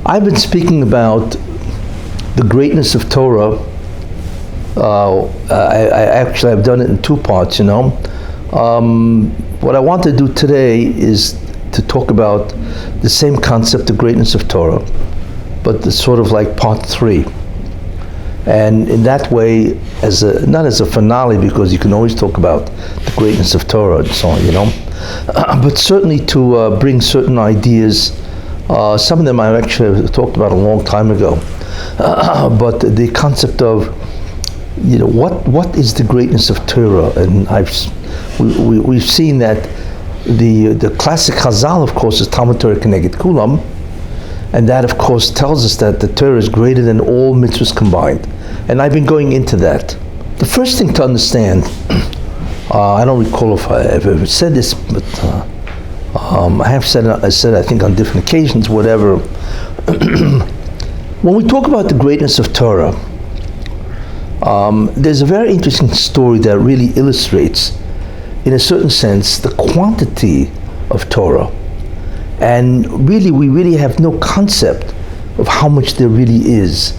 I've been speaking about the greatness of Torah. I've done it in two parts, What I want to do today is to talk about the same concept, the greatness of Torah, but the sort of like part 3. And in that way, not as a finale, because you can always talk about the greatness of Torah and so on, but certainly to bring certain ideas. Some of them I actually talked about a long time ago. But the concept of, what is the greatness of Torah? And we've seen that the classic Chazal, of course, is Talmud Torah Keneged Kulam, and that, of course, tells us that the Torah is greater than all mitzvahs combined. And I've been going into that. The first thing to understand, I don't recall if I've ever said this, but I have said I think on different occasions, whatever. When we talk about the greatness of Torah, there's a very interesting story that really illustrates, in a certain sense, the quantity of Torah. And really, we really have no concept of how much there really is.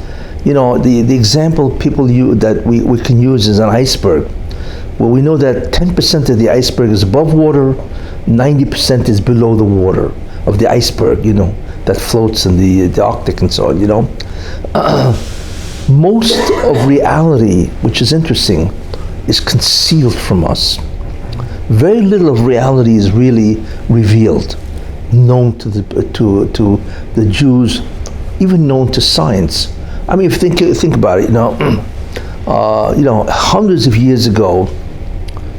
The example people use, that we can use, is an iceberg. Well, we know that 10% of the iceberg is above water, 90% is below the water of the iceberg, that floats in the Arctic and so on, Most of reality, which is interesting, is concealed from us. Very little of reality is really revealed, known to the Jews, even known to science. I mean, if you think about it, hundreds of years ago,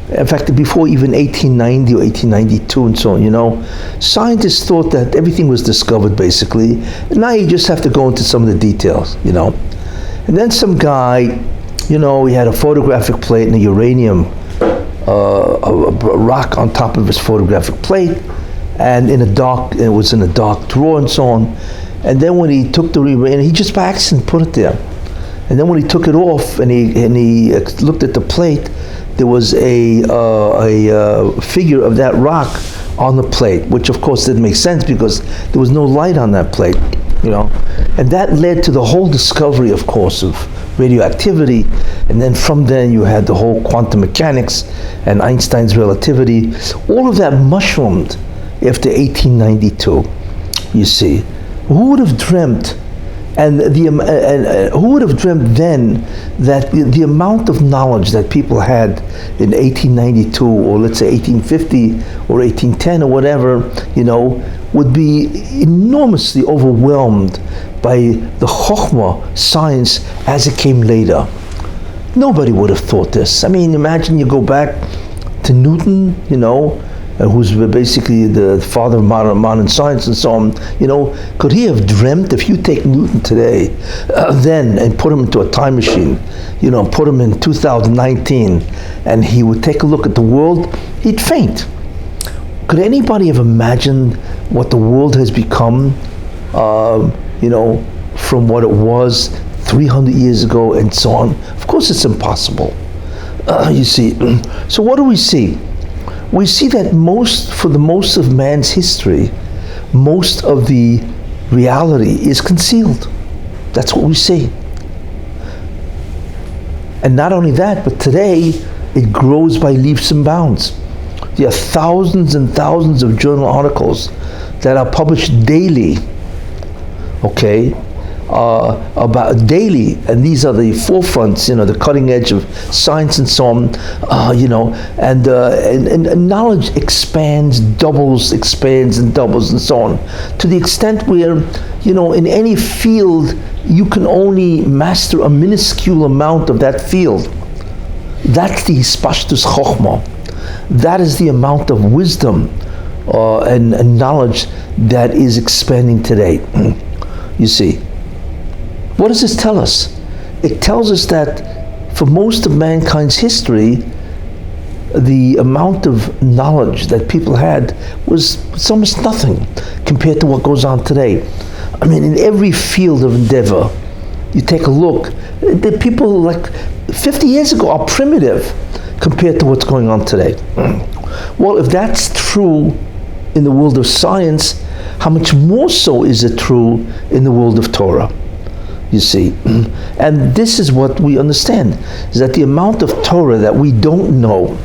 in fact, before even 1890 or 1892 and so on, scientists thought that everything was discovered, basically. And now you just have to go into some of the details, And then some guy, he had a photographic plate and a uranium, a rock on top of his photographic plate, and it was in a dark drawer and so on. And then when he took the uranium, he just by accident put it there. And then when he took it off and he looked at the plate, there was a figure of that rock on the plate, which of course didn't make sense because there was no light on that plate, And that led to the whole discovery, of course, of radioactivity. And then from then you had the whole quantum mechanics and Einstein's relativity. All of that mushroomed after 1892, you see. Who would have dreamt? And who would have dreamt then that the amount of knowledge that people had in 1892, or let's say 1850 or 1810 or whatever, would be enormously overwhelmed by the chokhmah, science, as it came later. Nobody would have thought this. I mean, imagine you go back to Newton, who's basically the father of modern science and so on, could he have dreamt, if you take Newton today, then, and put him into a time machine, put him in 2019, and he would take a look at the world, he'd faint. Could anybody have imagined what the world has become, from what it was 300 years ago and so on? Of course it's impossible, you see. So what do we see? We see that for the most of man's history, most of the reality is concealed. That's what we see. And not only that, but today it grows by leaps and bounds. There are thousands and thousands of journal articles that are published daily, about daily, and these are the forefronts, the cutting edge of science and so on, and knowledge expands and doubles and so on, to the extent where, in any field, you can only master a minuscule amount of that field. That's the Hispashtus Chokhmah. That is the amount of wisdom and knowledge that is expanding today. You see. What does this tell us? It tells us that for most of mankind's history, the amount of knowledge that people had was almost nothing compared to what goes on today. I mean, in every field of endeavor, you take a look, the people like 50 years ago are primitive compared to what's going on today. Well, if that's true, in the world of science, how much more so is it true in the world of Torah? You see, and this is what we understand, is that the amount of Torah that we don't know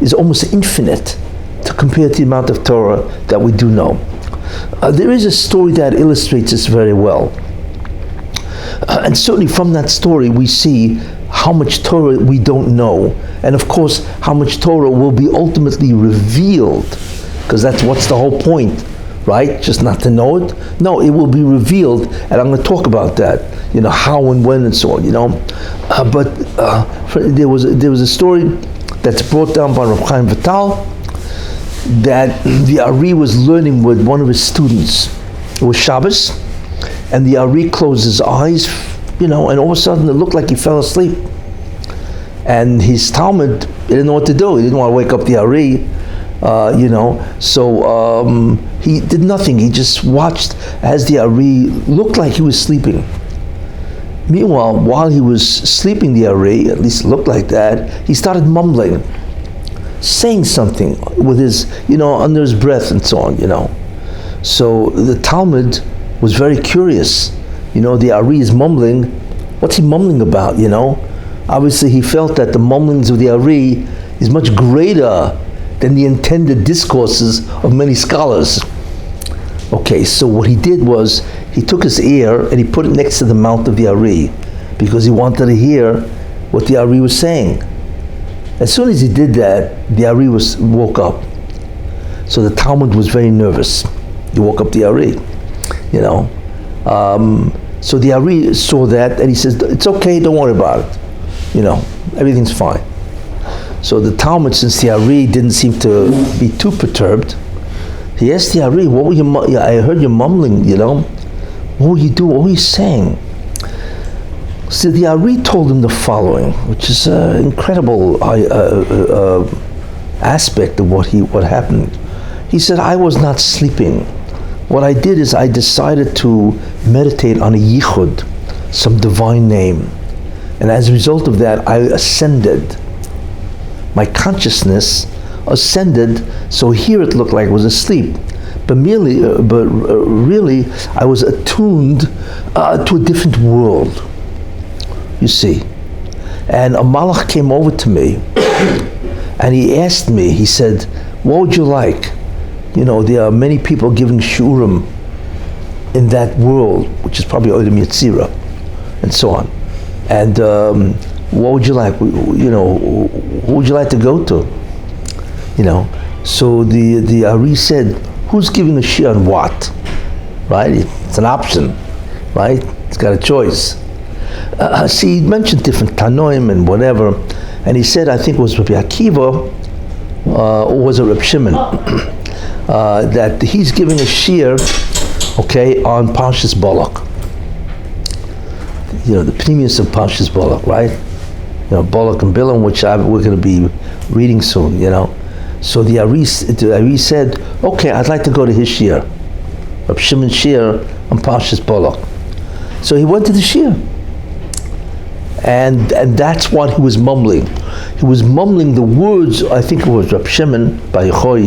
is almost infinite to compare to the amount of Torah that we do know. There is a story that illustrates this very well. And certainly from that story we see how much Torah we don't know, and of course how much Torah will be ultimately revealed, because what's the whole point, right? Just not to know it? No, it will be revealed, and I'm going to talk about that, how and when and so on, but there was a story that's brought down by Rabbi Chaim Vital, that the Ari was learning with one of his students. It was Shabbos, and the Ari closed his eyes, and all of a sudden it looked like he fell asleep. And his Talmud, he didn't know what to do. He didn't want to wake up the Ari, so he did nothing. He just watched as the Ari looked like he was sleeping. Meanwhile, while he was sleeping, the Ari, at least it looked like that, he started mumbling, saying something with his, under his breath and so on, So the Talmud was very curious. The Ari is mumbling. What's he mumbling about, Obviously he felt that the mumblings of the Ari is much greater than the intended discourses of many scholars. Okay, so what he did was, he took his ear and he put it next to the mouth of the Ari, because he wanted to hear what the Ari was saying. As soon as he did that, the Ari woke up. So the Talmud was very nervous. He woke up the Ari, So the Ari saw that and he says, it's okay, don't worry about it. Everything's fine. So the Talmud, since the Ari didn't seem to be too perturbed, he asked the Ari, what were you, I heard you mumbling, what were you doing, what were you saying? So the Ari told him the following, which is an incredible aspect of what happened. He said, I was not sleeping. What I did is I decided to meditate on a yichud, some divine name. And as a result of that, I ascended. My consciousness ascended, so here it looked like I was asleep. But really, I was attuned to a different world. You see, and a malach came over to me, and he asked me. He said, "What would you like? There are many people giving shurim in that world, which is probably Odom Yetzirah, and so on. And what would you like? Who would you like to go to? So the Ari said, who's giving a shir on what? Right? It's an option, right? It's got a choice." See, he mentioned different Tanoim and whatever, and he said, I think it was Rabbi Akiva, or was it Reb Shimon, that he's giving a shir, on Parshas Balak. The pneumius of Parshas Balak, right? Balak and Bilam, which we're going to be reading soon, So the Ari said, okay, I'd like to go to his shir, Reb Shimon's shir on Parshas Balak. So he went to the shir. And that's what he was mumbling. He was mumbling the words, I think it was Reb Shimon, by Yechoy,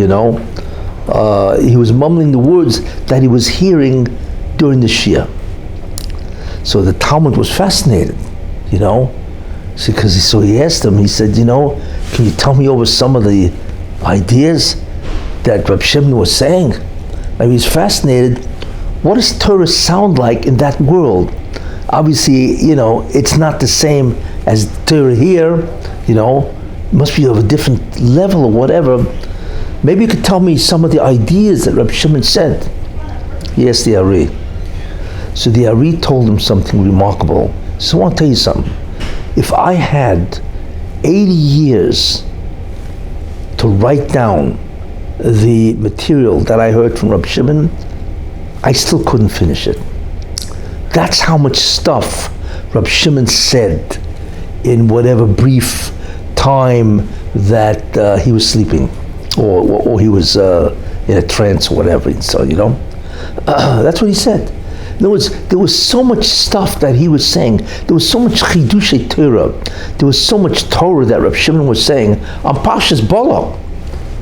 he was mumbling the words that he was hearing during the shir. So the Talmud was fascinated, because so he asked him, he said, can you tell me over some of the ideas that Reb Shimon was saying? And he was fascinated. What does Torah sound like in that world? Obviously, it's not the same as Torah here, it must be of a different level or whatever. Maybe you could tell me some of the ideas that Reb Shimon said. He asked the Ari. So the Ari told him something remarkable. So I want to tell you something. If I had 80 years to write down the material that I heard from Reb Shimon, I still couldn't finish it. That's how much stuff Reb Shimon said in whatever brief time that he was sleeping, or he was in a trance or whatever. So that's what he said. In other words, there was so much stuff that he was saying. There was so much chidushay Torah. There was so much Torah that Reb Shimon was saying on Parshas Balak.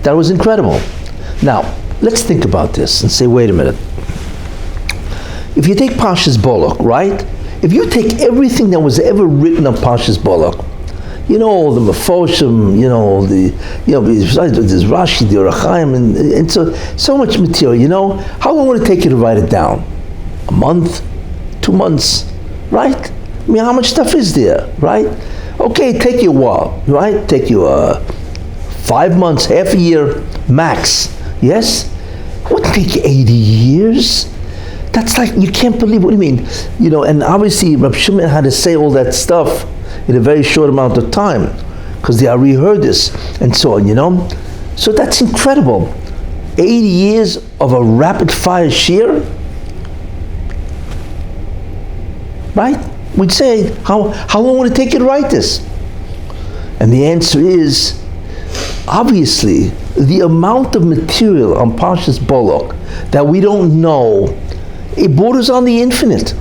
That was incredible. Now, let's think about this and say, wait a minute. If you take Parshas Balak, right? If you take everything that was ever written on Parshas Balak, all the Mefoshim, there's Rashi, the Orachaim, and so much material, how long would it take you to write it down? A month? 2 months? Right? I mean, how much stuff is there, right? Okay, take you a while, right? Take you 5 months, half a year, max. Yes? It wouldn't take you 80 years. That's like, you can't believe, what do you mean? And obviously, Rabbi Shimon had to say all that stuff in a very short amount of time, because they already heard this, and so on, So that's incredible. 80 years of a rapid-fire shear? Right? We'd say, how long would it take you to write this? And the answer is, obviously, the amount of material on Parshas Balak that we don't know, it borders on the infinite.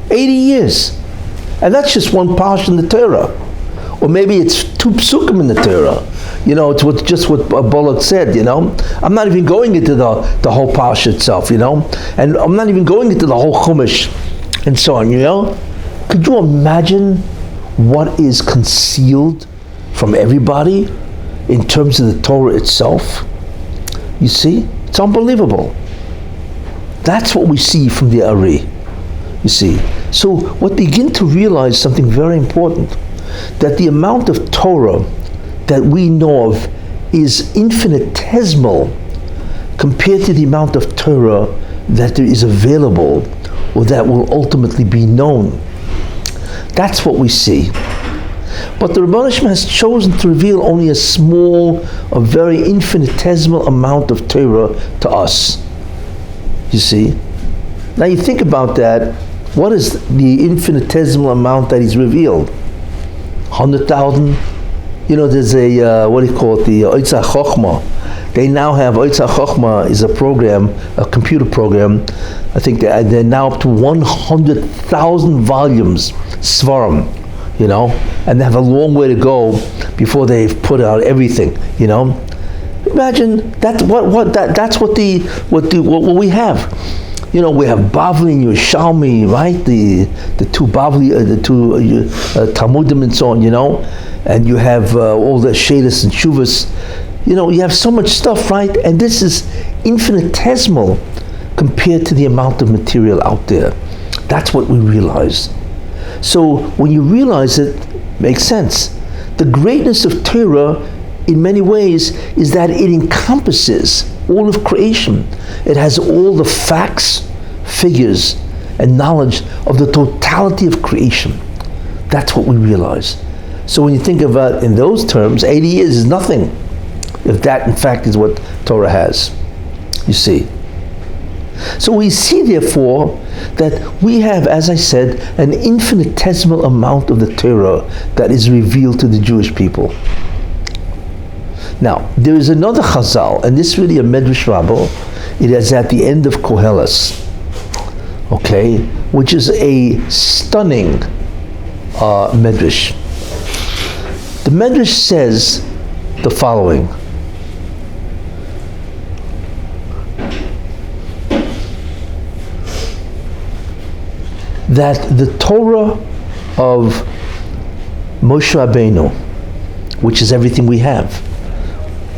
80 years. And that's just one parsha in the Torah. Or maybe it's 2 psukim in the Torah. It's just what Balak said, I'm not even going into the whole parsha itself, And I'm not even going into the whole Chumash and so on, Could you imagine what is concealed from everybody in terms of the Torah itself? You see? It's unbelievable. That's what we see from the Ari. You see? So what begin to realize something very important, that the amount of Torah that we know of is infinitesimal compared to the amount of Torah that there is available or that will ultimately be known. That's what we see. But the Rebbe has chosen to reveal only a very infinitesimal amount of Torah to us. You see? Now you think about that, what is the infinitesimal amount that he's revealed? 100,000? There's a, what do you call it, the Oitzah Chochmah. They now have, Oitzah Chochmah is a program, a computer program. I think they're now up to 100,000 volumes, Svarim, and they have a long way to go before they've put out everything, Imagine that's what we have. We have Bavli and Yerushalmi, right? The two Bavli, the two Talmudim and so on, and you have all the Shadis and Shuvas. You have so much stuff, right? And this is infinitesimal compared to the amount of material out there. That's what we realize. So when you realize it, makes sense. The greatness of Torah, in many ways, is that it encompasses all of creation. It has all the facts, figures, and knowledge of the totality of creation. That's what we realize. So when you think about in those terms, 80 years is nothing, if that in fact is what Torah has. You see. So we see therefore that we have, as I said, an infinitesimal amount of the Torah that is revealed to the Jewish people. Now, there is another Chazal, and this is really a Medrash Rabbi. It is at the end of Koheles, okay, which is a stunning Medrash. The Medrash says the following. That the Torah of Moshe Rabbeinu, which is everything we have,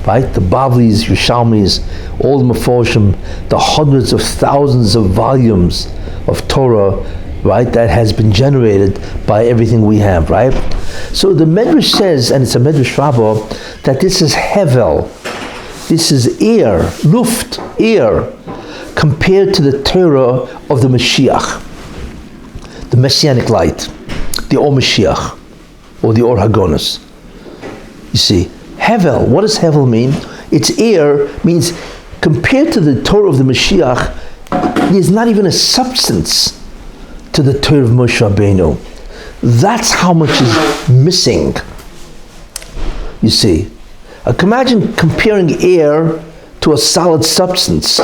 right? The Bavlis, Yerushalmis, all the Mefoshim, the hundreds of thousands of volumes of Torah, right? That has been generated by everything we have, right? So the Medrash says, and it's a Medrash Rabbah, that this is Hevel, this is air, Luft, air, compared to the Torah of the Mashiach, the Messianic light, the Or Mashiach, or the Or Hagonos. You see, Hevel, what does Hevel mean? It's air, means compared to the Torah of the Mashiach, there's not even a substance to the Torah of Moshe Rabbeinu. That's how much is missing. You see, imagine comparing air to a solid substance,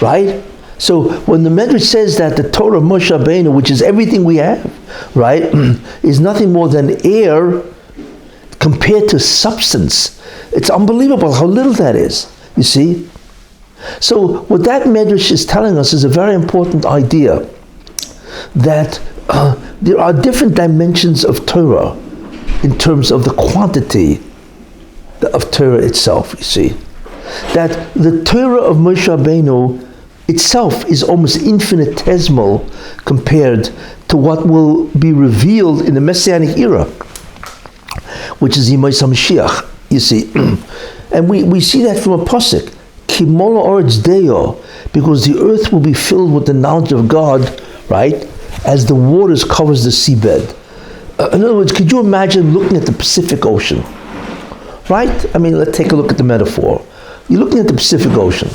right? So when the Medrash says that the Torah of Moshe Rabbeinu, which is everything we have, right, is nothing more than air compared to substance, it's unbelievable how little that is. You see, So what that Medrash is telling us is a very important idea, that there are different dimensions of Torah in terms of the quantity of Torah itself, you see. That the Torah of Moshe Rabbeinu itself is almost infinitesimal compared to what will be revealed in the Messianic era, which is Yemais HaMashiach, you see. And we see that from a pasuk, Kimol Oretz Deo, because the earth will be filled with the knowledge of God, right, as the waters covers the seabed. In other words, could you imagine looking at the Pacific Ocean, right? I mean, let's take a look at the metaphor. You're looking at the Pacific Ocean.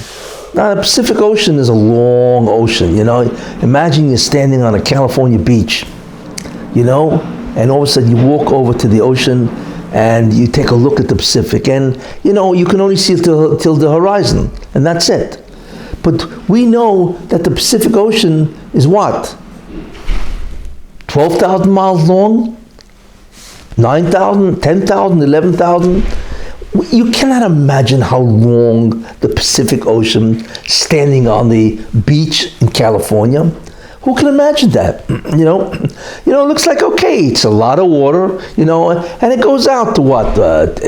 Now, the Pacific Ocean is a long ocean, you know. Imagine you're standing on a California beach, you know, and all of a sudden you walk over to the ocean and you take a look at the Pacific, and, you know, you can only see till the horizon, and that's it. But we know that the Pacific Ocean is what? 12,000 miles long? 9,000, 10,000, 11,000? You cannot imagine how long the Pacific Ocean standing on the beach in California. Who can imagine that? You know, it looks like, okay, it's a lot of water, you know, and it goes out to what,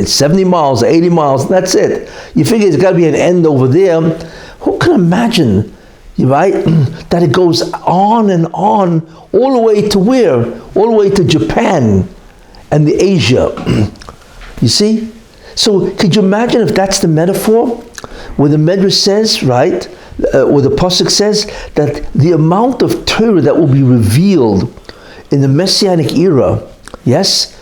70 miles, 80 miles, and that's it. You figure there's got to be an end over there. Who can imagine, right, that it goes on and on, all the way to where? All the way to Japan and the Asia. You see? So could you imagine if that's the metaphor, where the Medrash says, right, or the pasuk says that the amount of Torah that will be revealed in the Messianic era, yes,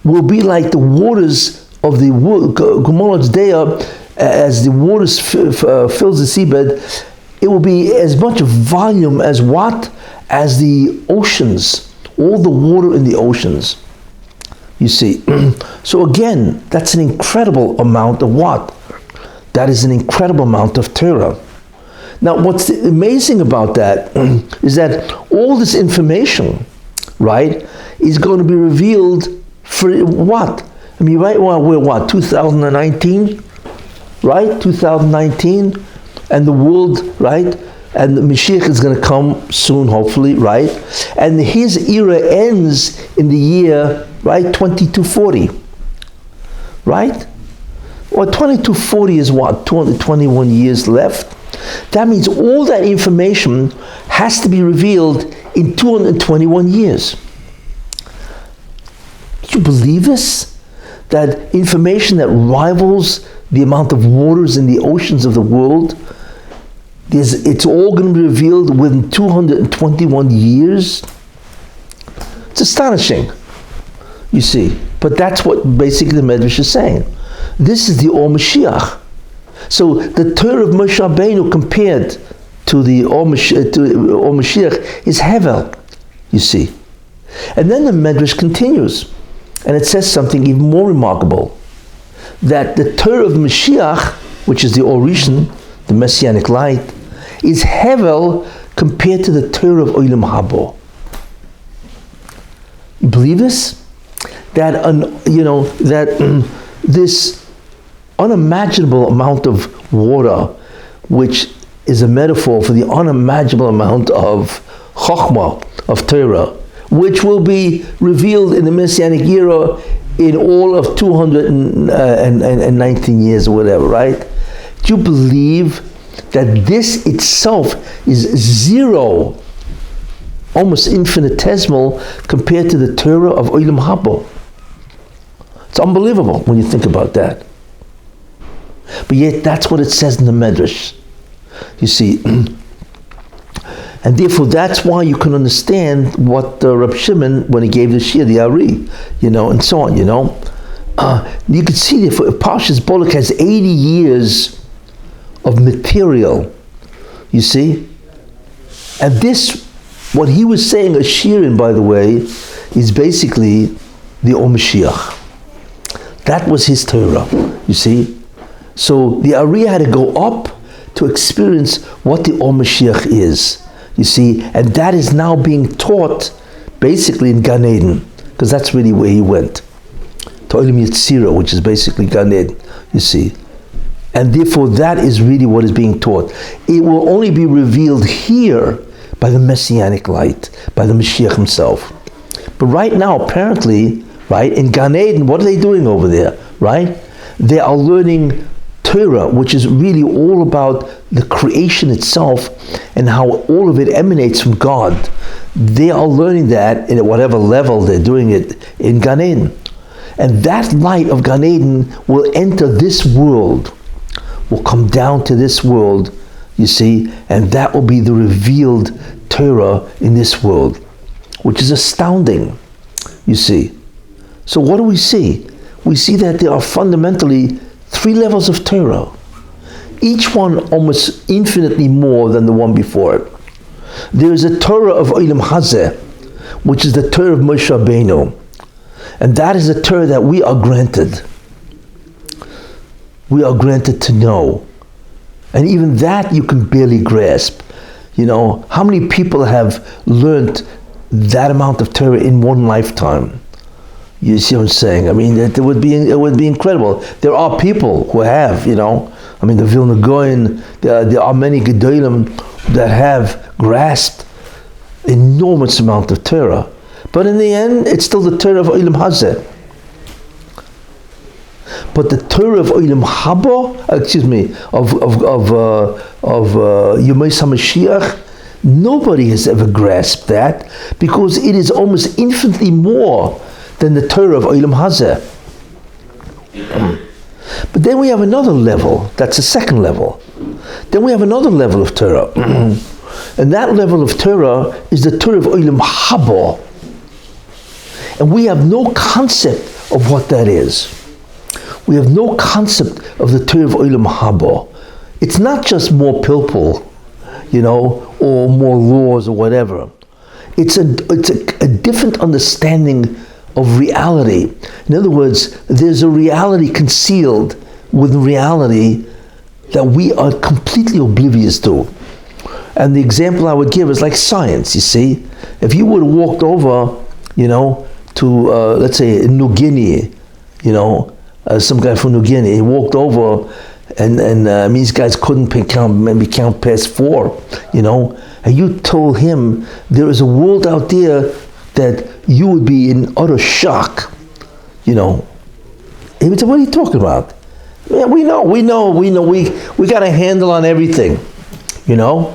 will be like the waters of the Gemolotz Dea, as the waters fills the seabed. It will be as much volume as what? As the oceans, all the water in the oceans. You see, so again, that's an incredible amount of what? That is an incredible amount of Torah. Now, what's amazing about that is that all this information, right, is going to be revealed for what? I mean, right, well, we're what, 2019? Right, 2019? And the world, right, and the Mashiach is going to come soon, hopefully, right? And his era ends in the year, right, 2240, right? Well, 2240 is what, 221 years left? That means all that information has to be revealed in 221 years. Do you believe this? That information that rivals the amount of waters in the oceans of the world, it's all going to be revealed within 221 years? It's astonishing, you see. But that's what basically the Medrash is saying. This is the Or Mashiach. So the Torah of Moshe Rabbeinu compared to the Or Mashiach is Hevel, you see. And then the Medrash continues, and it says something even more remarkable, that the Torah of Mashiach, which is the Or Rishon, the Messianic light, is Hevel compared to the Torah of Olam Habo. You believe this? That this unimaginable amount of water, which is a metaphor for the unimaginable amount of Chokhmah, of Torah, which will be revealed in the Messianic era in all of 219 years or whatever, right? Do you believe that this itself is zero, almost infinitesimal, compared to the Torah of Olam Habo? It's unbelievable when you think about that. But yet that's what it says in the Medrash. You see, and therefore that's why you can understand what Rabbi Shimon, when he gave the Shir, the Ari, and so on, you can see that Parshas Bolak has 80 years of material, you see. And this, what he was saying, a Shirin, by the way, is basically the Or Mashiach. That was his Torah, you see. So the Ari had to go up to experience what the Or Mashiach is, you see, and that is now being taught basically in Gan Eden, because that's really where he went, to Olam Yetzirah, which is basically Gan Eden, you see. And therefore that is really what is being taught. It will only be revealed here by the Messianic light, by the Mashiach himself. But right now, apparently, right, in Gan Eden, what are they doing over there, right? They are learning Torah, which is really all about the creation itself and how all of it emanates from God. They are learning that in whatever level they're doing it in Gan Eden. And that light of Gan Eden will enter this world, will come down to this world, you see, and that will be the revealed Torah in this world, which is astounding, you see. So what do we see? We see that there are fundamentally 3 levels of Torah, each one almost infinitely more than the one before it. There is a Torah of Olam Hazeh, which is the Torah of Moshe Rabbeinu, and that is a Torah that we are granted. We are granted to know, and even that you can barely grasp. You know, how many people have learned that amount of Torah in one lifetime? You see what I'm saying? I mean, it would be incredible. There are people who have, you know, I mean, the Vilna Gaon, there are many Gedolim that have grasped enormous amount of Torah. But in the end, it's still the Torah of Olam Hazeh. But the Torah of Olam Haba, of Yomei HaMashiach, nobody has ever grasped that, because it is almost infinitely more than the Torah of Olam Hazeh. But then we have another level, that's the second level. Then we have another level of Torah. And that level of Torah is the Torah of Olam Haba. And we have no concept of what that is. We have no concept of the Torah of Olam Haba. It's not just more pilpul, you know, or more laws or whatever. It's a different understanding of reality. In other words, there's a reality concealed within reality that we are completely oblivious to. And the example I would give is like science, you see. If you would have walked over, you know, to, let's say, New Guinea, you know, some guy from New Guinea, he walked over and these guys couldn't count past 4, you know, and you told him there is a world out there that you would be in utter shock, you know. He would say, what are you talking about? Yeah, we got a handle on everything, you know.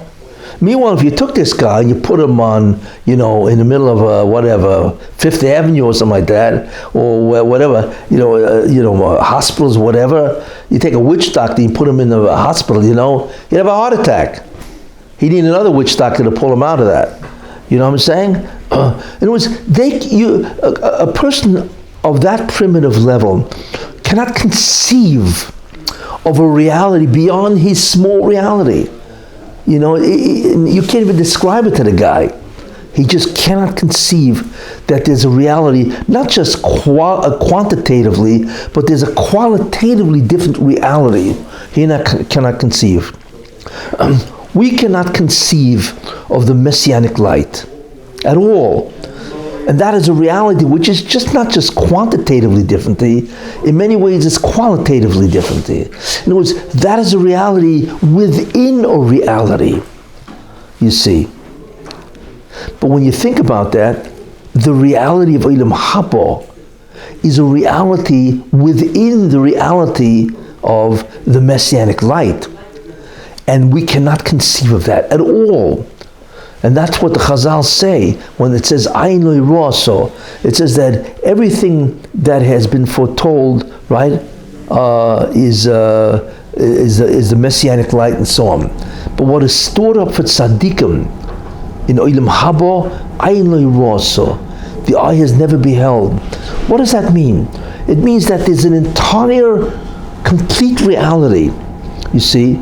Meanwhile, if you took this guy and you put him on, you know, in the middle of Fifth Avenue or something like that, or whatever, hospitals, whatever, you take a witch doctor and you put him in the hospital, you know, he'd have a heart attack. He'd need another witch doctor to pull him out of that. You know what I'm saying? In other words, a person of that primitive level cannot conceive of a reality beyond his small reality. You know, you can't even describe it to the guy. He just cannot conceive that there's a reality, not just quantitatively, but there's a qualitatively different reality he cannot conceive. We cannot conceive of the Messianic light at all. And that is a reality which is just not just quantitatively different. In many ways, it's qualitatively different. In other words, that is a reality within a reality, you see. But when you think about that, the reality of Olam Haba is a reality within the reality of the Messianic light. And we cannot conceive of that at all. And that's what the Chazal say when it says Ayin lo yiraso. It says that everything that has been foretold, right, is the Messianic light and so on. But what is stored up for tzaddikim in Olam Haba, Ayin lo yiraso, the eye has never beheld. What does that mean? It means that there's an entire, complete reality, you see,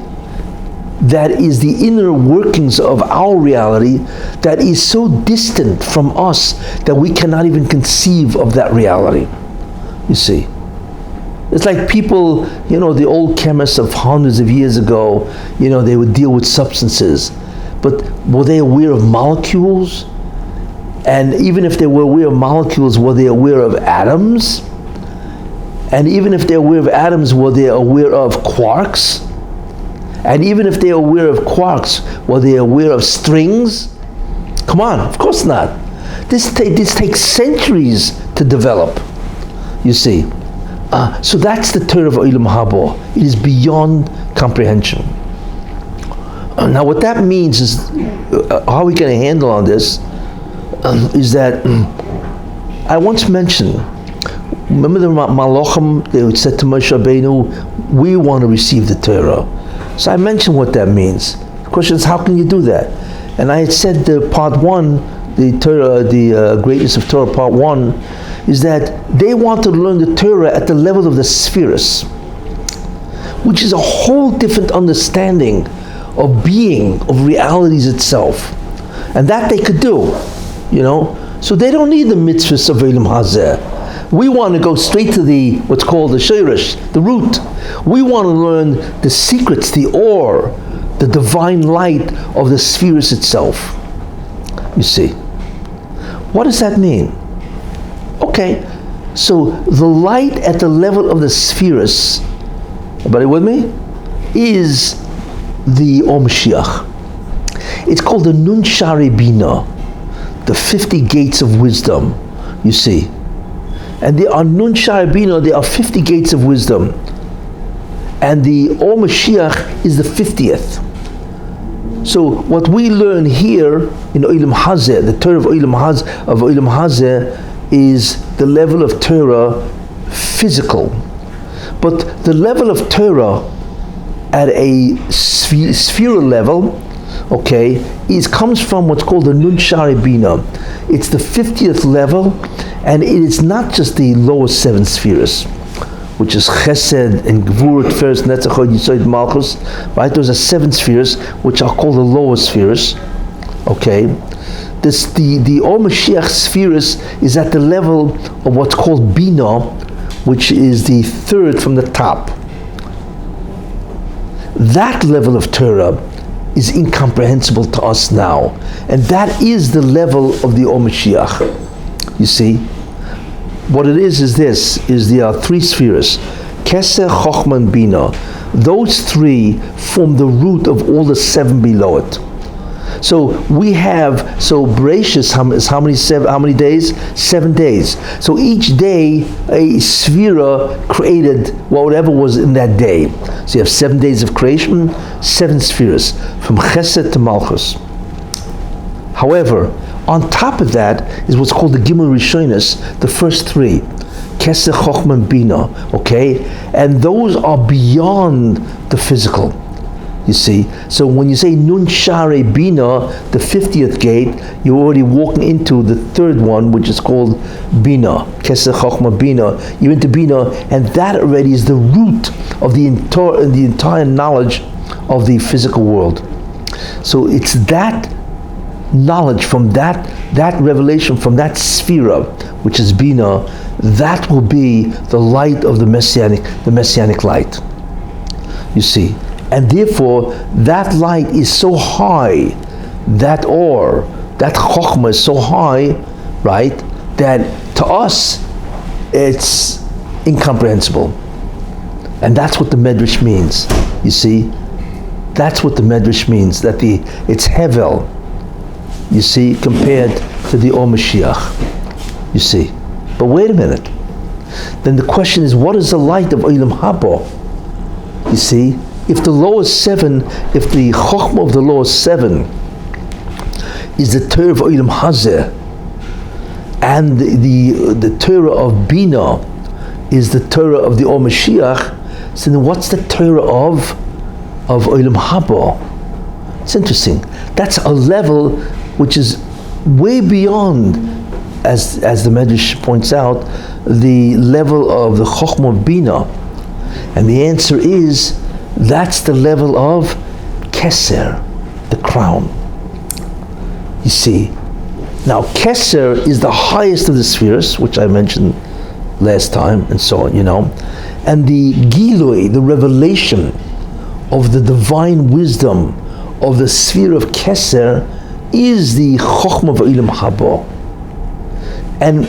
that is the inner workings of our reality that is so distant from us that we cannot even conceive of that reality. You see, it's like people, you know, the old chemists of hundreds of years ago, you know, they would deal with substances, but were they aware of molecules? And even if they were aware of molecules, were they aware of atoms? And even if they're aware of atoms, were they aware of quarks? And even if they're aware of quarks, were they aware of strings? Come on, of course not. This takes centuries to develop, you see. So that's the Torah of Olam Haba. It is beyond comprehension. Now what that means is, how are we going to handle on this, is that I once mentioned, remember the Malachim, they said to Moshe Rabbeinu, we want to receive the Torah. So I mentioned what that means. The question is, how can you do that? And I had said the part one, the Torah, the Greatness of Torah part one, is that they want to learn the Torah at the level of the spheres, which is a whole different understanding of being, of realities itself. And that they could do, you know. So they don't need the mitzvahs of Olam Hazeh. We want to go straight to the, what's called the shirish, the root. We want to learn the secrets, the ore, the divine light of the spheres itself. You see. What does that mean? Okay, so the light at the level of the spheres, everybody with me, is the Or Mashiach. It's called the Nun Shari Bina, the 50 gates of wisdom, you see. And there are Nun Shari Bina, there are 50 gates of wisdom. And the Or Mashiach is the 50th. So what we learn here in Olam Hazeh, the Torah of Olam Hazeh, is the level of Torah physical. But the level of Torah at a spheral level, okay, comes from what's called the Nun Shari Bina. It's the 50th level, and it is not just the lowest 7 spheres, which is Chesed and Gvur, Tiferes, Netzach, Hod, Yisod, Malchus, right? Those are 7 spheres, which are called the lowest spheres, okay? The Or Mashiach spheres is at the level of what's called Bina, which is the 3rd from the top. That level of Torah is incomprehensible to us now. And that is the level of the Or Mashiach. You see? What it is this, there are 3 spheres. Kessin, Chochmah, and Bina. Those 3 form the root of all the 7 below it. So we have, Bereshis is how many days? 7 days. So each day a sphere created whatever was in that day. So you have 7 days of creation, 7 spheres, from Chesed to Malchus. However, on top of that is what's called the Gimel Rishonos, the first 3. Kessin, Chochmah, and Bina, okay? And those are beyond the physical. You see, so when you say Nun Shari Bina, the 50th gate, you're already walking into the 3rd one, which is called Bina, Kessin, Chochmah, Bina. You're into Bina, and that already is the root of the entire knowledge of the physical world. So it's that knowledge from that revelation from that sphere, which is Bina, that will be the light of the messianic light. You see. And therefore, that light is so high, that Or, that Chochmah is so high, right, that to us, it's incomprehensible. And that's what the Medrash means, you see. That's what the Medrash means, that it's Hevel, you see, compared to the Or Mashiach, you see. But wait a minute. Then the question is, what is the light of Olam Haba? You see? If the lowest 7, if the Chochmah of the lowest 7 is the Torah of Olam Hazeh, and the Torah of Bina is the Torah of the Or Mashiach, so then what's the Torah of Olam Haba? It's interesting. That's a level which is way beyond, as the Medrash points out, the level of the Chochmah of Bina. And the answer is, that's the level of Kesser, the crown. You see, now Kesser is the highest of the spheres, which I mentioned last time, and so on, you know. And the Gilui, the revelation of the divine wisdom of the sphere of Kesser, is the Chochmah of Olam Haba. And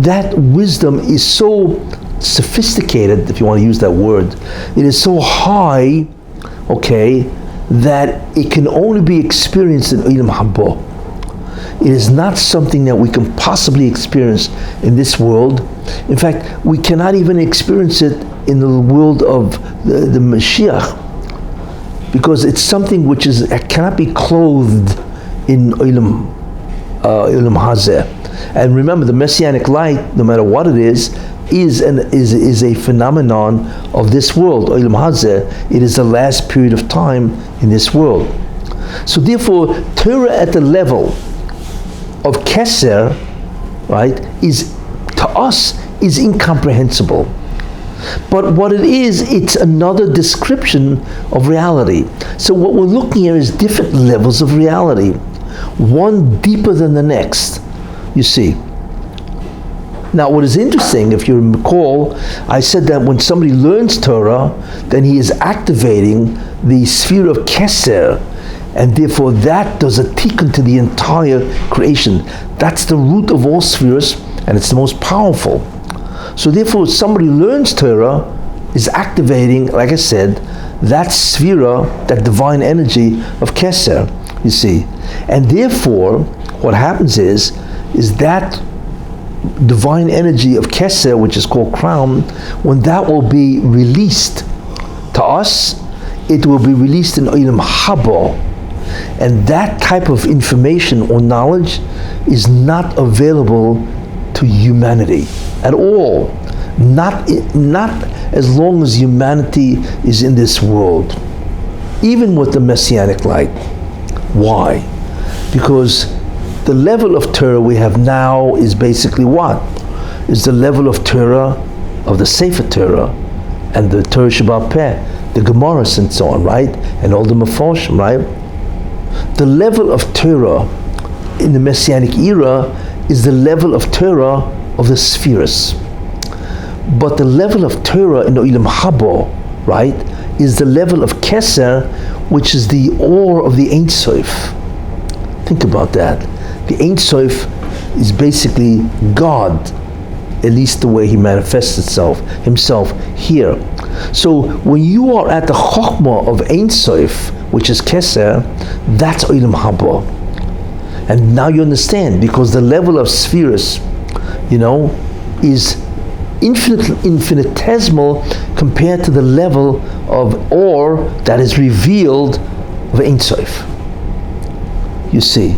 that wisdom is so sophisticated, if you want to use that word. It is so high, okay, that it can only be experienced in Olam Haba. It is not something that we can possibly experience in this world. In fact, we cannot even experience it in the world of the Mashiach, because it's something which cannot be clothed in Olam Hazeh. And remember, the Messianic light, no matter what it is a phenomenon of this world, Olam Hazeh. It is the last period of time in this world. So therefore, Torah at the level of Kesser, right, is to us is incomprehensible. But what it is, it's another description of reality. So what we're looking at is different levels of reality, one deeper than the next, you see. Now what is interesting, if you recall, I said that when somebody learns Torah, then he is activating the sphere of Kesser, and therefore that does a tikkun to the entire creation. That's the root of all spheres, and it's the most powerful. So therefore, somebody learns Torah is activating, like I said, that sphera, that divine energy of Kesser, you see. And therefore, what happens is that divine energy of Kesser, which is called crown, when that will be released to us, it will be released in Olam Haba. And that type of information or knowledge is not available to humanity at all. Not as long as humanity is in this world, even with the Messianic light. Why? Because the level of Torah we have now is basically what? Is the level of Torah, of the Sefer Torah, and the Torah Sheba'al Peh, the Gemaras and so on, right? And all the Meforshim, right? The level of Torah in the Messianic era is the level of Torah of the spheres. But the level of Torah in the Olam Haba, right, is the level of Kesser, which is the ore of the Ein Sof. Think about that. The Ein Sof is basically God, at least the way he manifests himself here. So when you are at the Chokhmah of Ein Sof, which is Kesser, that's Olam Haba. And now you understand, because the level of spheres, is infinitesimal compared to the level of ore that is revealed of Ein Sof. You see.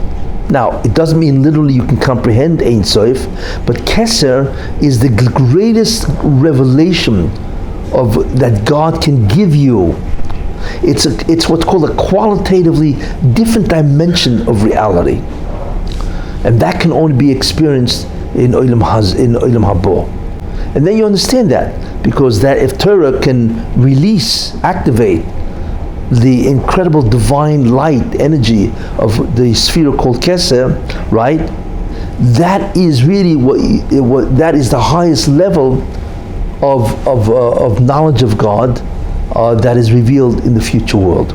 Now, it doesn't mean literally you can comprehend Ein Sof, but Kesser is the greatest revelation of that God can give you. It's what's called a qualitatively different dimension of reality, and that can only be experienced in Olam Haba. And then you understand that, because that if Torah can activate the incredible divine light energy of the sphere called Kesser, right? That is really what that is the highest level of knowledge of God that is revealed in the future world.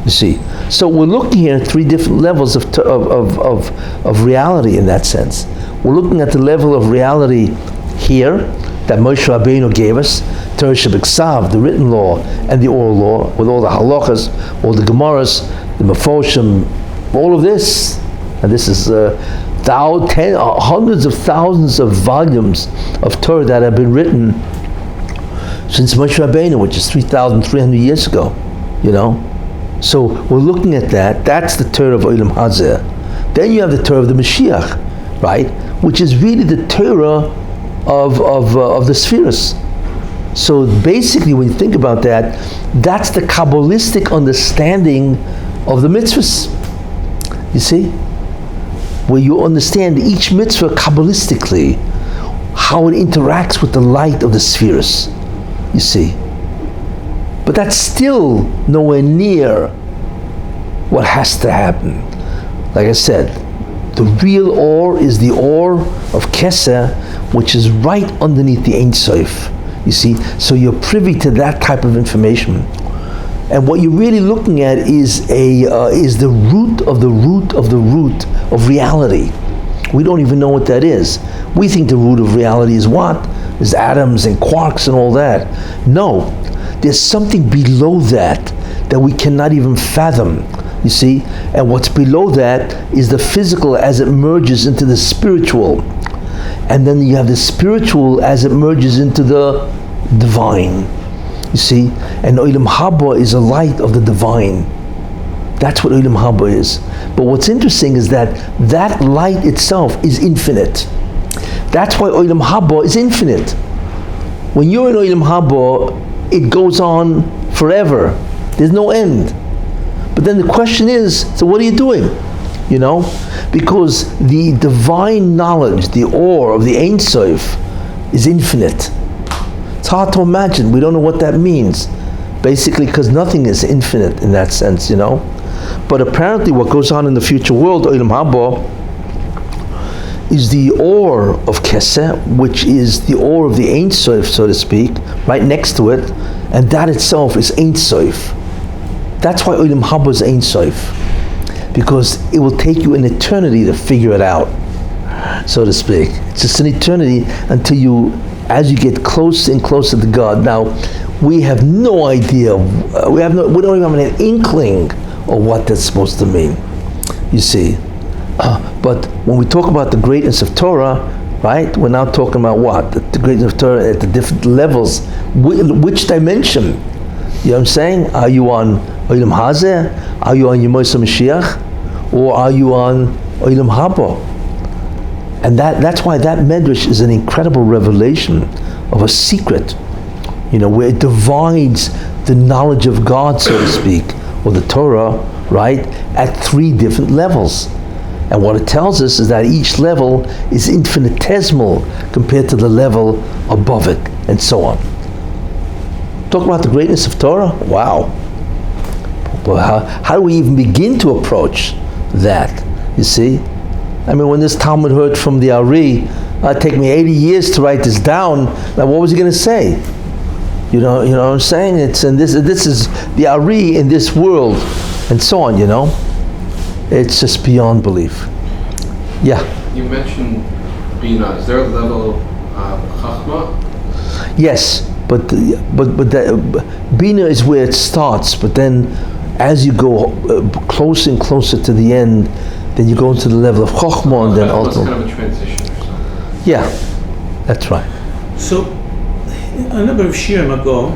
You see, so we're looking here at three different levels of reality in that sense. We're looking at the level of reality here that Moshe Rabbeinu gave us, Torah Shebiksav, the written law, and the oral law, with all the halachas, all the gemaras, the mefoshim, all of this. And this is hundreds of thousands of volumes of Torah that have been written since Moshe Rabbeinu, which is 3,300 years ago, So we're looking at that. That's the Torah of Olam Hazeh. Then you have the Torah of the Mashiach, right? Which is really the Torah of the spheres. So basically, when you think about that, that's the Kabbalistic understanding of the mitzvahs. You see? Where you understand each mitzvah Kabbalistically, how it interacts with the light of the spheres. You see? But that's still nowhere near what has to happen. Like I said, the real ore is the ore of Kesser, which is right underneath the Ein Sof. You see, so you're privy to that type of information, and what you're really looking at is the root of the root of the root of reality. We don't even know what that is. We think the root of reality is what? there's atoms and quarks and all that. No, there's something below that we cannot even fathom, you see? And what's below that is the physical as it merges into the spiritual. And then you have the spiritual as it merges into the divine, you see? And Olam Haba is a light of the divine. That's what Olam Haba is. But what's interesting is that light itself is infinite. That's why Olam Haba is infinite. When you're in Olam Haba, it goes on forever. There's no end. But then the question is, so what are you doing? You know? Because the divine knowledge, the ore of the Ein Sof, is infinite. It's hard to imagine. We don't know what that means. Basically, because nothing is infinite in that sense, you know? But apparently what goes on in the future world, Olam Haba, is the ore of Kessin, which is the ore of the Ein Sof, so to speak, right next to it, and that itself is Ein Sof. That's why Olam Haba is Ein Sof, because it will take you an eternity to figure it out, so to speak. It's just an eternity until you, as you get closer and closer to God. Now, we have no idea, we don't even have an inkling of what that's supposed to mean, you see. But when we talk about the greatness of Torah, right, we're now talking about what? The greatness of Torah at the different levels. Which dimension? You know what I'm saying? Are you on Olam Hazeh? Are you on Yemois Mashiach? Or are you on Olam Haba? And that's why that Medrash is an incredible revelation of a secret, you know, where it divides the knowledge of God, so to speak, or the Torah, right, at 3 different levels. And what it tells us is that each level is infinitesimal compared to the level above it, and so on. Talk about the greatness of Torah? Wow. But how do we even begin to approach that, you see? I mean, when this Talmud heard from the Ari, it take me 80 years to write this down. Now, what was he going to say? You know what I'm saying? This is the Ari in this world, and so on, you know? It's just beyond belief. Yeah? You mentioned Bina. Is there a level of Chachma? Yes, but Bina is where it starts, but then as you go closer and closer to the end, then you go into the level of Chokhmah, and then ultimately. Kind of a transition or something. Yeah, that's right. So, a number of shiurim ago,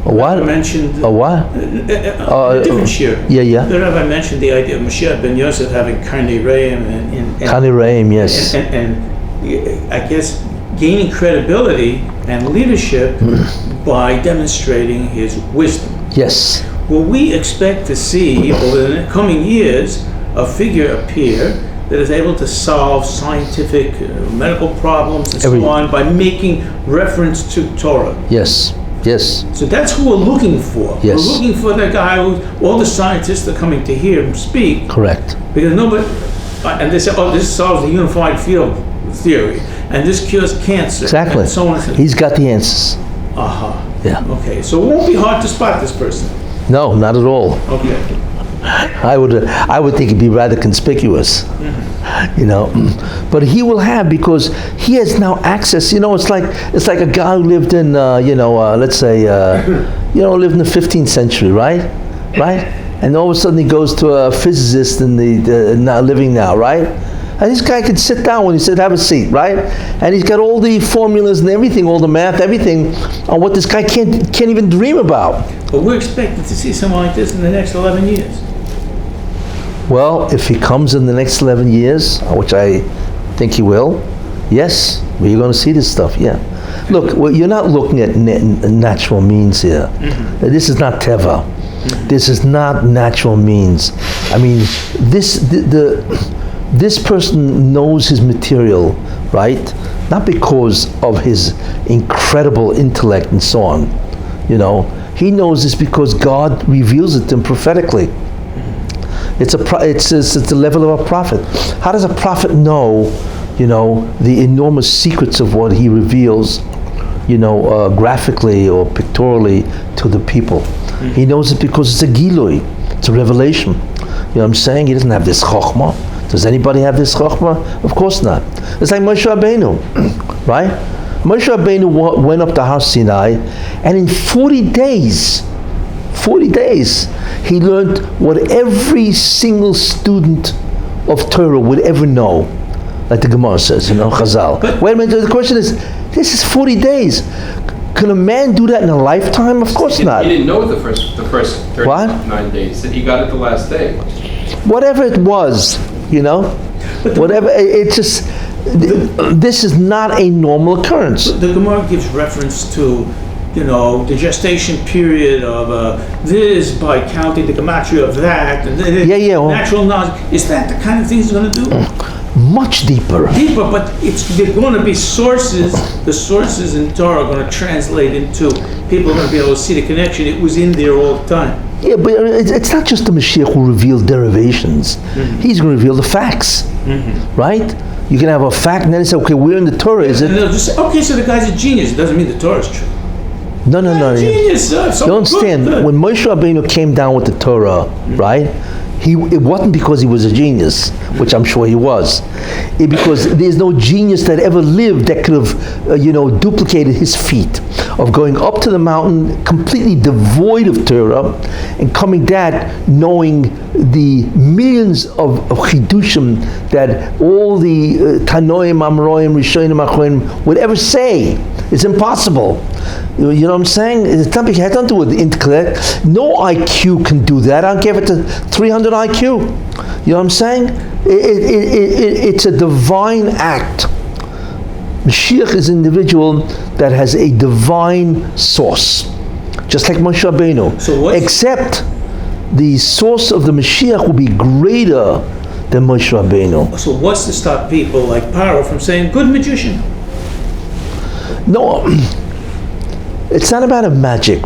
A what? Rabbi mentioned A what? a different shiur. Yeah. The Rabbi mentioned the idea of Mashiach ben Yosef having Karnei Reim and Karnei Reim, yes. And I guess gaining credibility and leadership by demonstrating his wisdom. Yes. Will we expect to see over the coming years a figure appear that is able to solve scientific, medical problems and so on by making reference to Torah? Yes. So that's who we're looking for. Yes. We're looking for the guy who all the scientists are coming to hear him speak. Correct. Because nobody, and they say, oh, this solves the unified field theory, and this cures cancer. Exactly. And so on and so on. He's got the answers. Yeah. Okay, so it won't be hard to spot this person. No, not at all. Okay. I would think it'd be rather conspicuous, you know. But he will have, because he has now access. You know, it's like a guy who lived in, let's say, lived in the 15th century, right? And all of a sudden he goes to a physicist in the now living now, right? And this guy can sit down when he said, have a seat, right? And he's got all the formulas and everything, all the math, everything, on what this guy can't even dream about. But we're expected to see someone like this in the next 11 years. Well, if he comes in the next 11 years, which I think he will, yes, we're going to see this stuff, yeah. Look, you're not looking at natural means here. Mm-hmm. This is not Teva. Mm-hmm. This is not natural means. I mean, this person knows his material, right? Not because of his incredible intellect and so on, you know. He knows this because God reveals it to him prophetically. It's the level of a prophet. How does a prophet know, you know, the enormous secrets of what he reveals, you know, graphically or pictorially to the people? Mm-hmm. He knows it because it's a gilui, it's a revelation. You know what I'm saying? He doesn't have this chokhmah. Does anybody have this chokhmah? Of course not. It's like Moshe Rabbeinu, right? Moshe Rabbeinu went up to Har Sinai, and in 40 days, he learned what every single student of Torah would ever know. Like the Gemara says, Chazal. Wait a minute, the question is, this is 40 days. Can a man do that in a lifetime? Of course not. He didn't know the first 39 days. He got it the last day. Whatever it was, whatever, it just, this is not a normal occurrence. The Gemara gives reference to, the gestation period of this by counting the gematria of that. And natural knowledge. Is that the kind of thing he's going to do? Much deeper. But they're going to be sources. The sources in Torah are going to translate into, people are going to be able to see the connection. It was in there all the time. Yeah, but it's not just the Mashiach who reveals derivations. Mm-hmm. He's going to reveal the facts, right? You can have a fact and then say, okay, where in the Torah is it? And they'll just say, okay, so the guy's a genius. It doesn't mean the Torah is true. No. Genius, you understand, when Moshe Rabbeinu came down with the Torah, right? It wasn't because he was a genius, which I'm sure he was. Because there's no genius that ever lived that could have, duplicated his feat of going up to the mountain completely devoid of Torah and coming back knowing the millions of chidushim that all the Tanoim, Amroim, Rishonim, Achronim would ever say. It's impossible. You know what I'm saying? It has nothing to do with intellect. No IQ can do that. I don't care if it's a 300 IQ. You know what I'm saying? It's a divine act. Mashiach is an individual that has a divine source, just like Moshe Rabbeinu. Except the source of the Mashiach will be greater than Moshe Rabbeinu. So what's to stop people like Paro from saying, good magician? No, it's not about a magic.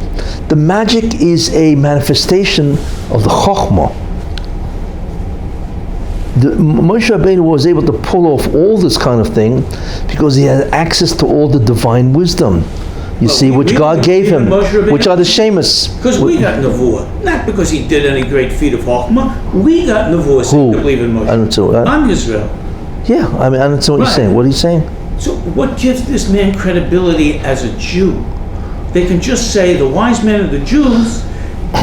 The magic is a manifestation of the Chokhmah. Moshe Rabbeinu was able to pull off all this kind of thing because he had access to all the divine wisdom, which God gave him, which are the Shemus. Because we got Nevuah, not because he did any great feat of Chokhmah. We got Nevuah, so we believe in Moshe. I don't know. I'm Israel. Yeah, I don't know what you're saying. What are you saying? So what gives this man credibility as a Jew? They can just say the wise men of the Jews,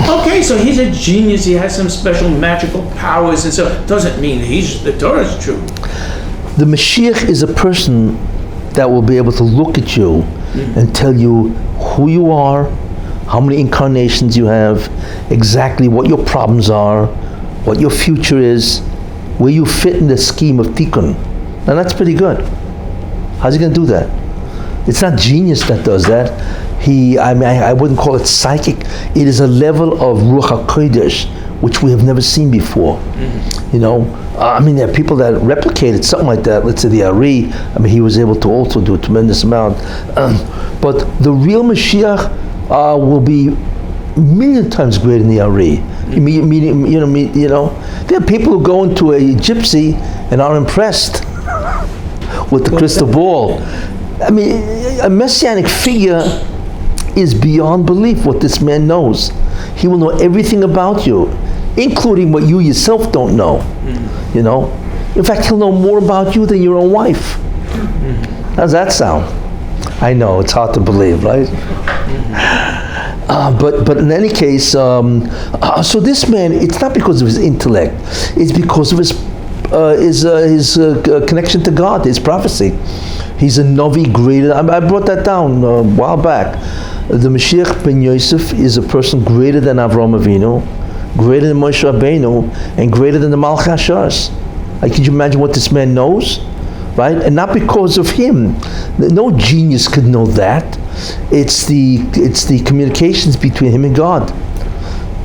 okay, so he's a genius, he has some special magical powers, and so it doesn't mean the Torah is true. The Mashiach is a person that will be able to look at you and tell you who you are, how many incarnations you have, exactly what your problems are, what your future is, where you fit in the scheme of Tikkun. Now that's pretty good. How's he going to do that? It's not genius that does that. I wouldn't call it psychic. It is a level of Ruach HaKodesh which we have never seen before. There are people that replicated something like that. Let's say the Ari. He was able to also do a tremendous amount. But the real Mashiach will be a million times greater than the Ari. There are people who go into a gypsy and are impressed with the crystal ball. A messianic figure is beyond belief what this man knows. He will know everything about you, including what you yourself don't know. In fact, he'll know more about you than your own wife. How's that sound? I know, it's hard to believe, right? But in any case, so this man, it's not because of his intellect, it's because of his connection to God, his prophecy. He's a Navi greater. I brought that down a while back. The Mashiach ben Yosef is a person greater than Avraham Avinu, greater than Moshe Rabbeinu, and greater than the Malach HaSharas. Could you imagine what this man knows? Right? And not because of him. No genius could know that. It's the communications between him and God.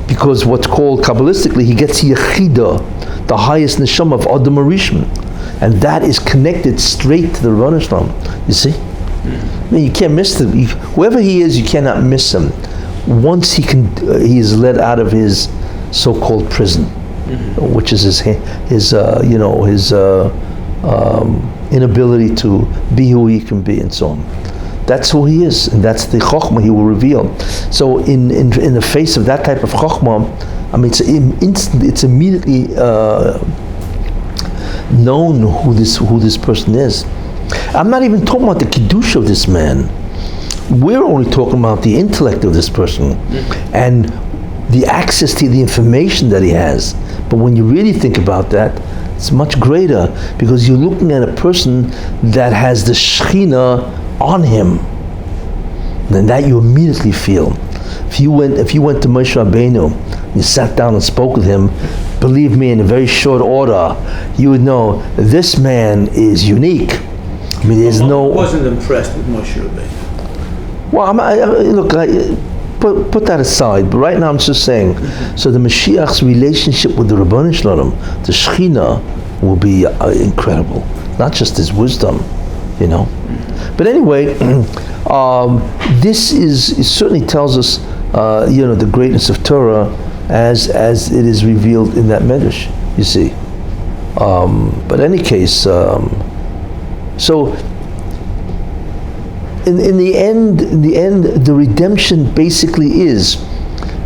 Because what's called Kabbalistically, he gets Yechidah, the highest neshama of Adam Arishon. And that is connected straight to the Rebbeinu Shalom. You see? You can't miss him. Whoever he is, you cannot miss him. Once he is let out of his so-called prison, which is his inability to be who he can be, and so on. That's who he is, and that's the chokhmah he will reveal. So, in the face of that type of chokhmah, it's immediately known who this person is. I'm not even talking about the kiddush of this man. We're only talking about the intellect of this person and the access to the information that he has. But when you really think about that, it's much greater, because you're looking at a person that has the Shekhinah on him. And that you immediately feel. If you went to Moshe Rabbeinu, you sat down and spoke with him, believe me, in a very short order, you would know this man is unique. I mean, there's no. I wasn't impressed with Moshe Rabbeinu. Well, put that aside. But right now, I'm just saying. So the Mashiach's relationship with the Rabbanan Shalom, the Shekhinah, will be incredible. Not just his wisdom, you know. But anyway, this is certainly tells us, the greatness of Torah as it is revealed in that medrash. You see. But in any case, so in the end, the redemption basically is.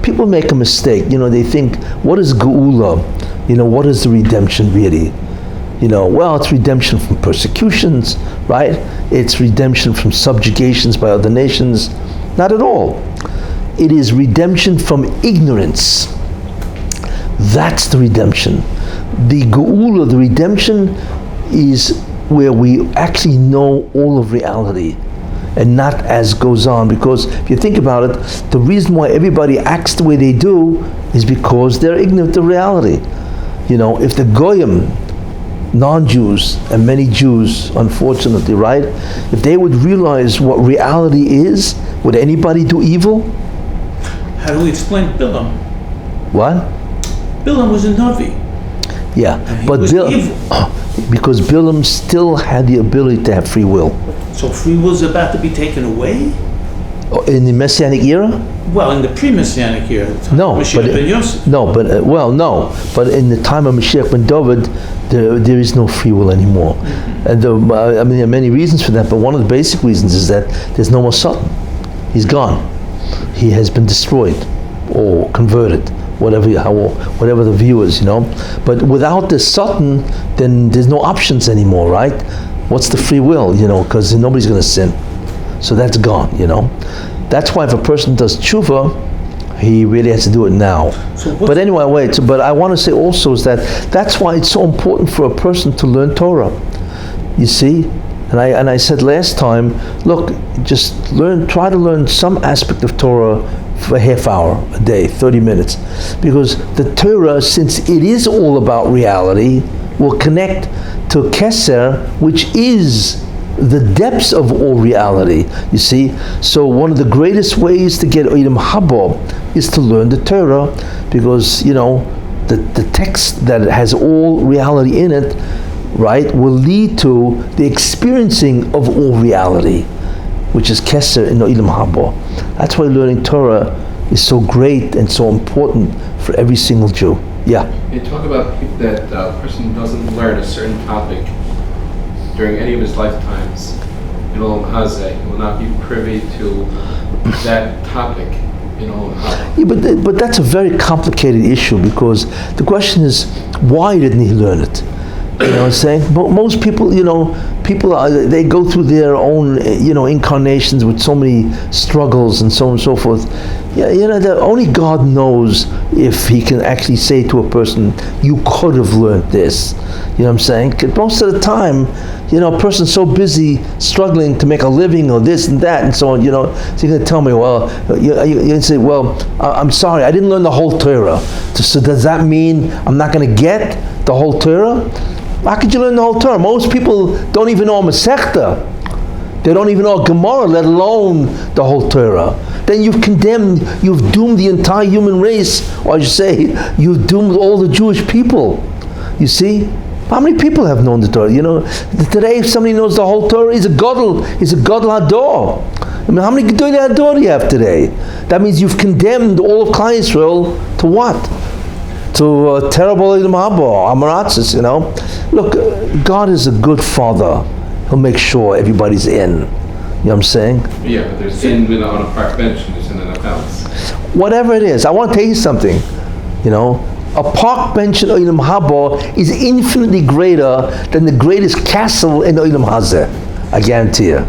People make a mistake. They think, what is Geula? What is the redemption really? Well, it's redemption from persecutions, right? It's redemption from subjugations by other nations. Not at all. It is redemption from ignorance. That's the redemption. The Geula, the redemption, is where we actually know all of reality and not as goes on. Because if you think about it, the reason why everybody acts the way they do is because they're ignorant of reality. If the Goyim, non-Jews, and many Jews, unfortunately, right? If they would realize what reality is, would anybody do evil? How do we explain Bilam? What? Bilam was a Navi. Yeah, but because Bilam still had the ability to have free will. So free will is about to be taken away? In the Messianic era? Well, in the pre-Messianic era, no, Mashiach ben Yosef. No, but but in the time of Mashiach ben David, there is no free will anymore. And there are many reasons for that, but one of the basic reasons is that there's no more Satan. He's gone. He has been destroyed or converted, whatever the view is, But without the Satan, then there's no options anymore, right? What's the free will, because nobody's going to sin. So that's gone, That's why if a person does tshuva, he really has to do it now. But anyway, but I want to say also is that's why it's so important for a person to learn Torah. You see? And I said last time, look, just try to learn some aspect of Torah for a half hour a day, 30 minutes. Because the Torah, since it is all about reality, will connect to Kesser, which is the depths of all reality, you see. So one of the greatest ways to get Olam Haba is to learn the Torah, because the text that has all reality in it, right, will lead to the experiencing of all reality, which is Kesser in Olam Haba. That's why learning Torah is so great and so important for every single Jew. Yeah. You talk about that a person doesn't learn a certain topic during any of his lifetimes in Olam Hazeh, he will not be privy to that topic in Olam Haba. Yeah, but that's a very complicated issue, because the question is, why didn't he learn it? You know what I'm saying? Most people, they go through their own, incarnations with so many struggles and so on and so forth. Yeah, that only God knows if he can actually say to a person, you could have learned this. You know what I'm saying? 'Cause most of the time, a person's so busy struggling to make a living or this and that and so on, so you're going to tell me, well, you say, well, I'm sorry, I didn't learn the whole Torah. So does that mean I'm not going to get the whole Torah? How could you learn the whole Torah? Most people don't even know a Masechta. They don't even know a Gemara, let alone the whole Torah. Then you've doomed the entire human race, or I should say, you've doomed all the Jewish people. You see? How many people have known the Torah? Today if somebody knows the whole Torah, he's a Gadol Hador. I mean, how many Gedolei Hador do you have today? That means you've condemned all of Klal Yisrael to what? To terrible Olam Haba, Amaratzis, Look, God is a good father. He'll make sure everybody's in. You know what I'm saying? Yeah, but there's in on a park bench and there's in a house. Whatever it is, I want to tell you something. A park bench in Olam Haba is infinitely greater than the greatest castle in Olam Hazeh. I guarantee you.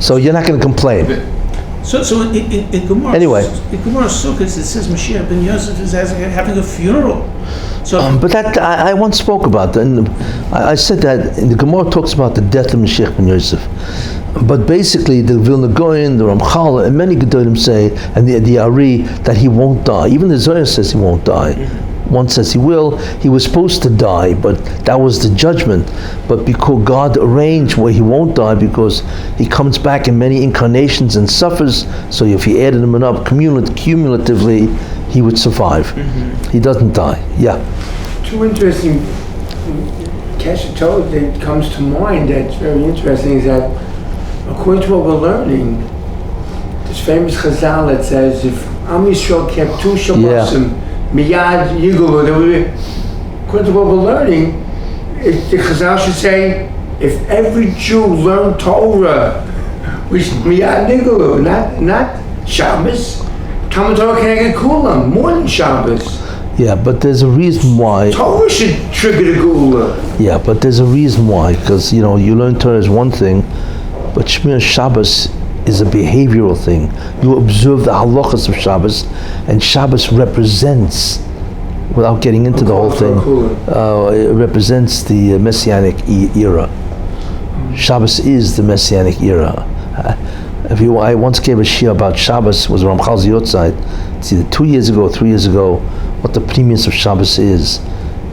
So you're not going to complain. So in Gemara, Anyway. in Gemara Sukkot, it says Mashiach ben Yosef is having a funeral. So, But that I once spoke about that, and I said that in the Gemara talks about the death of Mashiach ben Yosef. But basically, the Vilna Gaon, the Ramchal, and many Gedolim say, and the Ari, that he won't die. Even the Zohar says he won't die. One says he will. He was supposed to die, but that was the judgment. But because God arranged where he won't die, because he comes back in many incarnations and suffers, so if he added him up cumulatively, he would survive. He doesn't die. Yeah. Two interesting Kessin told that comes to mind that's very interesting is that according to what we're learning, this famous Chazal that says if Am Yisrael kept two Shabbosim, Miyad Yigulu, according to what we're learning, the Chazal should say if every Jew learned Torah, which Miyad Yigulu, not Shabbos, Talmud Torah Keneged Kulam, more than Shabbos. Yeah, but there's a reason why. Torah should trigger the Geula. Yeah, but there's a reason why, because you learn Torah is one thing, but Shmir Shabbos is a behavioral thing. You observe the halachas of Shabbos, and Shabbos represents, without getting into the whole thing, it represents the Messianic era. Shabbos is the Messianic era. I once gave a shiur about Shabbos, it was Ramchal's Yotzeit, it's either 2 years ago or 3 years ago, what the premius of Shabbos is.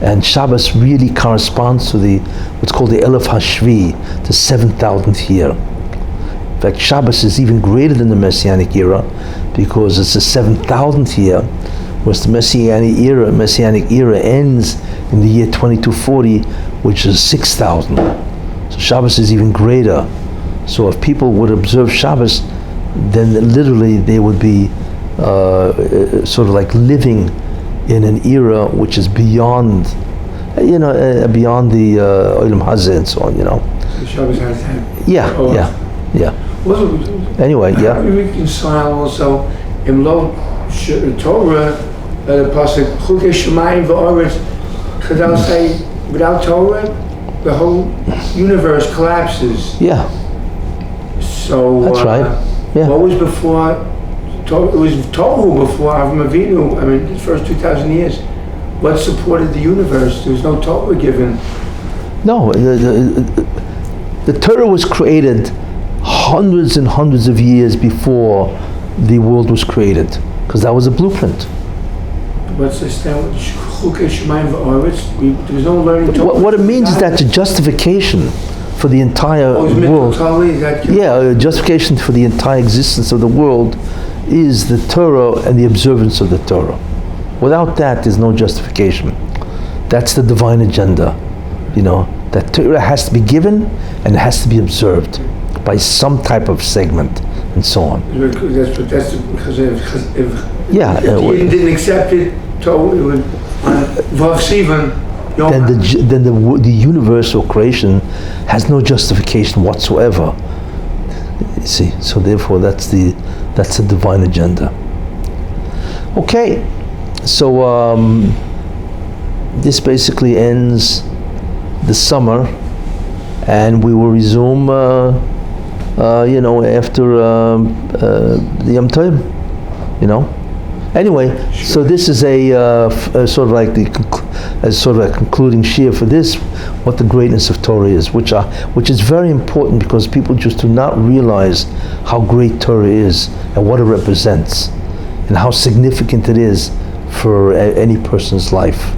And Shabbos really corresponds to what's called the Elef Hashvi, the 7,000th year. In fact, Shabbos is even greater than the Messianic era because it's the 7,000th year, whereas the Messianic era ends in the year 2240, which is 6,000. So Shabbos is even greater. So if people would observe Shabbos, then literally they would be sort of like living in an era which is beyond, beyond the Olam Hazeh and so on, So Shabbos has that. Yeah. Anyway, How do we reconcile also in Lo Torah, the pasuk Chukei Shemayim v'Oretz? Chazal say without Torah, the whole universe collapses. Yeah. So That's right. Yeah. What was before? It was Tohu before Avram Avinu. I mean, the first 2,000 years. What supported the universe? There was no Torah given. No, the Torah was created hundreds and hundreds of years before the world was created, because that was a blueprint. What's this then? Chukei Shemayim v'Oretz. There was no learning Torah. What it means is that the justification for the entire world, justification for the entire existence of the world is the Torah and the observance of the Torah. Without that, there's no justification. That's the divine agenda. That Torah has to be given and it has to be observed by some type of segment and so on. That's because if Eden didn't accept it, Torah would Vav Sivan. Then the universal creation has no justification whatsoever. You see, so therefore that's the divine agenda. Okay, so this basically ends the summer, and we will resume, after the Yom Tov, Anyway, so this is a sort of like as sort of a concluding shiur for this, what the greatness of Torah is, which is very important because people just do not realize how great Torah is and what it represents and how significant it is for any person's life.